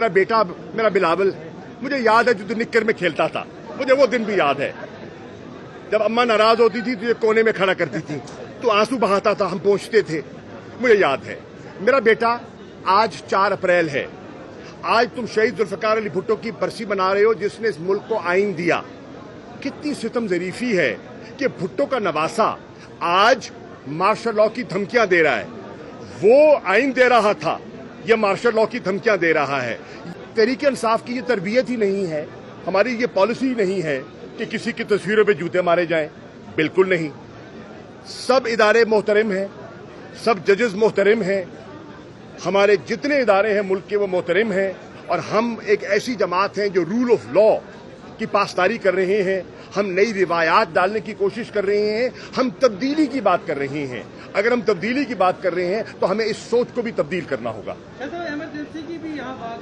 मेरा बेटा, मेरा बिलावल, मुझे याद है जो निक्कर में खेलता था, मुझे वो दिन भी याद है जब अम्मा नाराज होती थी तो ये कोने में खड़ा करती थी, तो आंसू बहाता था, हम पहुंचते थे, मुझे याद है। मेरा बेटा, आज 4 अप्रैल है, आज तुम शहीद जुल्फकार अली भुट्टो की बरसी मना रहे हो जिसने इस मुल्क को आइन दिया। कितनी सितम ज़रीफी है कि भुट्टो का नवासा आज मार्शल लॉ की धमकियां दे रहा है। वो आइन दे रहा था, ये मार्शल लॉ की धमकियां दे रहा है। तहरीक इंसाफ की ये तरबियत ही नहीं है, हमारी ये पॉलिसी ही नहीं है कि किसी की तस्वीरों पे जूते मारे जाएं, बिल्कुल नहीं। सब इदारे मोहतरम हैं, सब जजेस मोहतरम हैं, हमारे जितने इदारे हैं मुल्क के वो मोहतरम हैं, और हम एक ऐसी जमात हैं जो रूल ऑफ लॉ की पासदारी कर रहे हैं। हम नई रिवायात डालने की कोशिश कर रहे हैं, हम तब्दीली की बात कर रहे हैं। अगर हम तब्दीली की बात कर रहे हैं तो हमें इस सोच को भी तब्दील करना होगा। इमरजेंसी की भी यहाँ बात